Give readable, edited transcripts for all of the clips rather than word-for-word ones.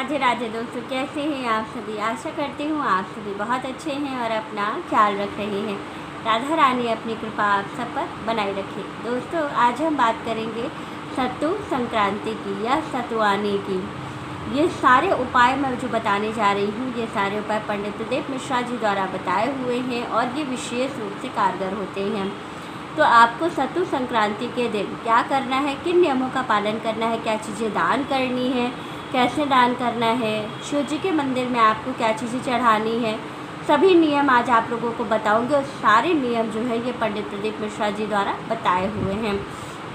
राधे राधे दोस्तों, कैसे हैं आप सभी। आशा करती हूँ आप सभी बहुत अच्छे हैं और अपना ख्याल रख रहे हैं। राधा रानी अपनी कृपा आप सब पर बनाए रखे। दोस्तों, आज हम बात करेंगे सत्तू संक्रांति की या सतुआने की। ये सारे उपाय मैं जो बताने जा रही हूँ, ये सारे उपाय पंडित प्रदीप मिश्रा जी द्वारा बताए हुए हैं और ये विशेष रूप से कारगर होते हैं। तो आपको सत्तू संक्रांति के दिन क्या करना है, किन नियमों का पालन करना है, क्या चीज़ें दान करनी है, कैसे दान करना है, शिव जी के मंदिर में आपको क्या चीज़ें चढ़ानी है, सभी नियम आज आप लोगों को बताऊंगे। और सारे नियम जो है ये पंडित प्रदीप मिश्रा जी द्वारा बताए हुए हैं।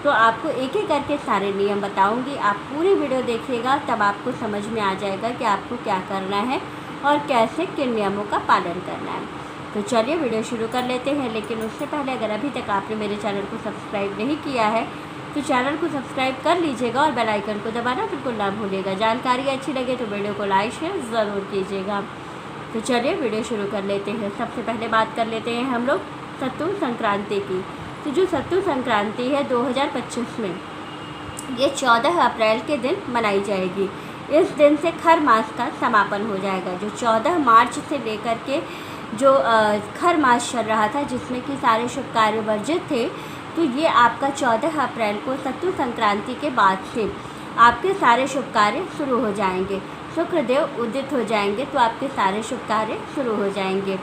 तो आपको एक एक करके सारे नियम बताऊंगी। आप पूरी वीडियो देखिएगा, तब आपको समझ में आ जाएगा कि आपको क्या करना है और कैसे किन नियमों का पालन करना है। तो चलिए वीडियो शुरू कर लेते हैं। लेकिन उससे पहले अगर अभी तक आपने मेरे चैनल को सब्सक्राइब नहीं किया है तो चैनल को सब्सक्राइब कर लीजिएगा और बेल आइकन को दबाना बिल्कुल ना भूलिएगा। जानकारी अच्छी लगे तो वीडियो को लाइक शेयर ज़रूर कीजिएगा। तो चलिए वीडियो शुरू कर लेते हैं। सबसे पहले बात कर लेते हैं हम लोग सत्तू संक्रांति की। तो जो सत्तू संक्रांति है 2025 में ये 14 अप्रैल के दिन मनाई जाएगी। इस दिन से खर मास का समापन हो जाएगा। जो 14 मार्च से लेकर के जो खर मास चल रहा था, जिसमें कि सारे शुभ कार्य वर्जित थे, तो ये आपका 14 अप्रैल को सत्तू संक्रांति के बाद से आपके सारे शुभ कार्य शुरू हो जाएंगे। शुक्रदेव उदित हो जाएंगे तो आपके सारे शुभ कार्य शुरू हो जाएंगे।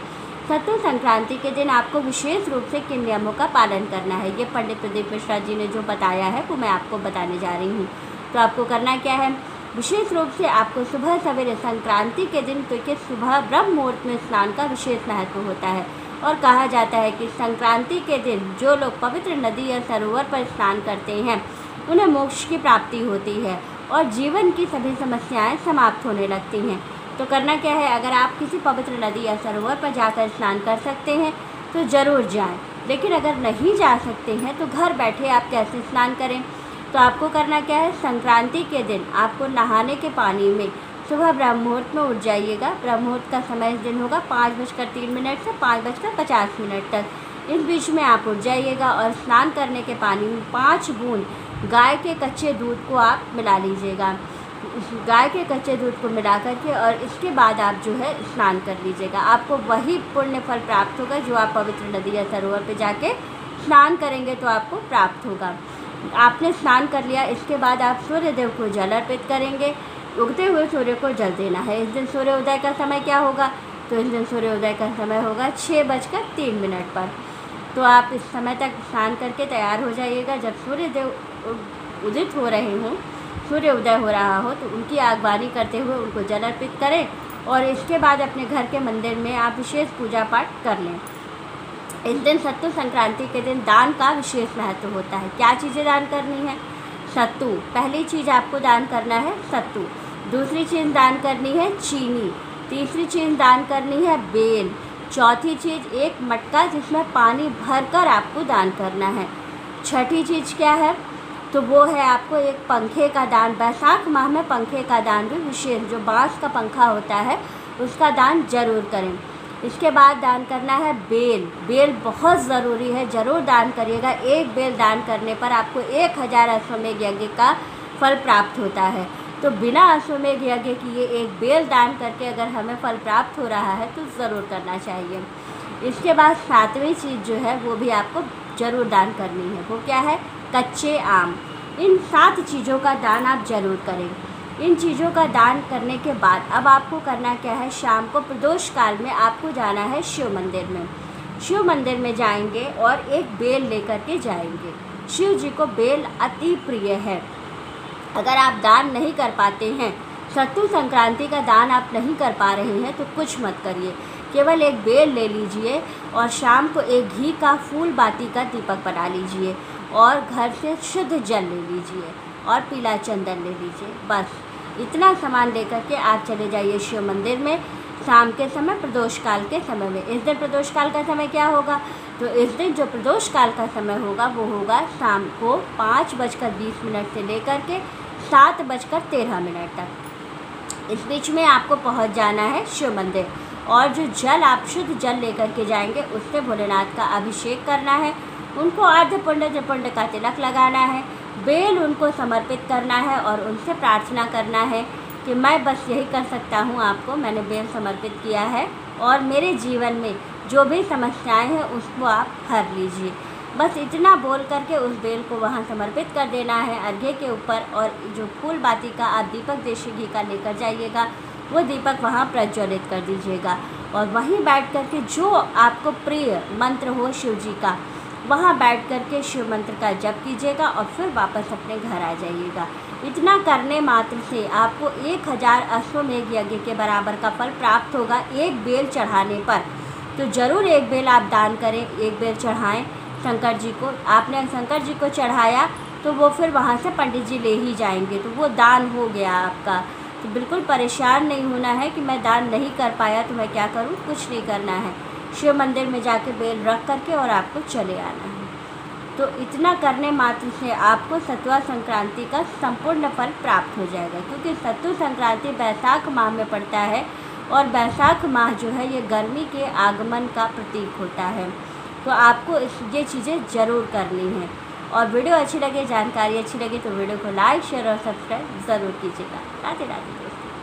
सत्तू संक्रांति के दिन आपको विशेष रूप से किन नियमों का पालन करना है, ये पंडित प्रदीप मिश्रा जी ने जो बताया है वो मैं आपको बताने जा रही हूँ। तो आपको करना क्या है, विशेष रूप से आपको सुबह सवेरे संक्रांति के दिन, तो कि सुबह ब्रह्म मुहूर्त में स्नान का विशेष महत्व होता है। और कहा जाता है कि संक्रांति के दिन जो लोग पवित्र नदी या सरोवर पर स्नान करते हैं उन्हें मोक्ष की प्राप्ति होती है और जीवन की सभी समस्याएं समाप्त होने लगती हैं। तो करना क्या है, अगर आप किसी पवित्र नदी या सरोवर पर जाकर स्नान कर सकते हैं तो ज़रूर जाएं। लेकिन अगर नहीं जा सकते हैं तो घर बैठे आप कैसे स्नान करें। तो आपको करना क्या है, संक्रांति के दिन आपको नहाने के पानी में सुबह ब्रह्म मुहूर्त में उठ जाइएगा। ब्रह्म मुहूर्त का समय इस दिन होगा 5:03 से 5:50 तक। इस बीच में आप उठ जाइएगा और स्नान करने के पानी में 5 बूंद गाय के कच्चे दूध को आप मिला लीजिएगा। गाय के कच्चे दूध को मिला करके और इसके बाद आप जो है स्नान कर लीजिएगा। आपको वही पुण्य फल प्राप्त होगा जो आप पवित्र नदी या सरोवर पर जाके स्नान करेंगे तो आपको प्राप्त होगा। आपने स्नान कर लिया, इसके बाद आप सूर्य देव को जल अर्पित करेंगे। उगते हुए सूर्य को जल देना है। इस दिन सूर्योदय का समय क्या होगा, तो इस दिन सूर्योदय का समय होगा 6:03 पर। तो आप इस समय तक स्नान करके तैयार हो जाइएगा। जब सूर्य देव उदित हो रहे हों, सूर्य उदय हो रहा हो, तो उनकी आगवानी करते हुए उनको जल अर्पित करें और इसके बाद अपने घर के मंदिर में आप विशेष पूजा पाठ कर लें। इस दिन सत्तू संक्रांति के दिन दान का विशेष महत्व होता है। क्या चीज़ें दान करनी है, सत्तू। पहली चीज़ आपको दान करना है सत्तू। दूसरी चीज़ दान करनी है चीनी। तीसरी चीज़ दान करनी है बेल। चौथी चीज़ एक मटका जिसमें पानी भरकर आपको दान करना है। छठी चीज़ क्या है, तो वो है आपको एक पंखे का दान। बैसाख माह में पंखे का दान भी विशेष, जो बाँस का पंखा होता है उसका दान जरूर करें। इसके बाद दान करना है बेल। बेल बहुत ज़रूरी है, ज़रूर दान करिएगा। एक बेल दान करने पर आपको 1000 अश्वमेध यज्ञ का फल प्राप्त होता है। तो बिना अश्वमेध यज्ञ किए एक बेल दान करके अगर हमें फल प्राप्त हो रहा है तो ज़रूर करना चाहिए। इसके बाद 7वीं चीज़ जो है वो भी आपको ज़रूर दान करनी है। वो क्या है, कच्चे आम। इन 7 चीज़ों का दान आप ज़रूर करें। इन चीज़ों का दान करने के बाद अब आपको करना क्या है, शाम को प्रदोष काल में आपको जाना है शिव मंदिर में। शिव मंदिर में जाएंगे और एक बेल लेकर के जाएंगे। शिव जी को बेल अति प्रिय है। अगर आप दान नहीं कर पाते हैं, सत्तू संक्रांति का दान आप नहीं कर पा रहे हैं, तो कुछ मत करिए, केवल एक बेल ले लीजिए और शाम को एक घी का फूल बाती का दीपक बना लीजिए और घर से शुद्ध जल ले लीजिए और पीला चंदन ले लीजिए। बस इतना सामान लेकर के आप चले जाइए शिव मंदिर में शाम के समय, प्रदोष काल के समय में। इस दिन प्रदोष काल का समय क्या होगा, तो इस दिन जो प्रदोष काल का समय होगा वो होगा शाम को 5:20 से लेकर के 7:13 तक। इस बीच में आपको पहुंच जाना है शिव मंदिर और जो जल आप शुद्ध जल लेकर के जाएंगे उससे भोलेनाथ का अभिषेक करना है। उनको अर्धपुंड का तिलक लगाना है। बेल उनको समर्पित करना है और उनसे प्रार्थना करना है कि मैं बस यही कर सकता हूँ आपको, मैंने बेल समर्पित किया है और मेरे जीवन में जो भी समस्याएं हैं उसको आप हर लीजिए। बस इतना बोल करके उस बेल को वहाँ समर्पित कर देना है अर्घ्य के ऊपर, और जो फूल बाती का आप दीपक देशी घी का लेकर जाइएगा वो दीपक वहाँ प्रज्वलित कर दीजिएगा, और वहीं बैठ करके जो आपको प्रिय मंत्र हो शिव जी का, वहाँ बैठ करके शिव मंत्र का जप कीजिएगा और फिर वापस अपने घर आ जाइएगा। इतना करने मात्र से आपको 1000 अश्वमेघ यज्ञ के बराबर का फल प्राप्त होगा एक बेल चढ़ाने पर। तो ज़रूर एक बेल आप दान करें, एक बेल चढ़ाएं शंकर जी को। आपने शंकर जी को चढ़ाया तो वो फिर वहाँ से पंडित जी ले ही जाएंगे, तो वो दान हो गया आपका। तो बिल्कुल परेशान नहीं होना है कि मैं दान नहीं कर पाया तो मैं क्या करूँ, कुछ नहीं करना है। शिव मंदिर में जाके बेल रख करके और आपको चले आना है। तो इतना करने मात्र से आपको सतुआ संक्रांति का संपूर्ण फल प्राप्त हो जाएगा, क्योंकि सतु संक्रांति बैसाख माह में पड़ता है और बैसाख माह जो है ये गर्मी के आगमन का प्रतीक होता है। तो आपको ये चीज़ें ज़रूर करनी है। और वीडियो अच्छी लगे, जानकारी अच्छी लगे तो वीडियो को लाइक शेयर और सब्सक्राइब ज़रूर कीजिएगा। राधे राधे दोस्तों।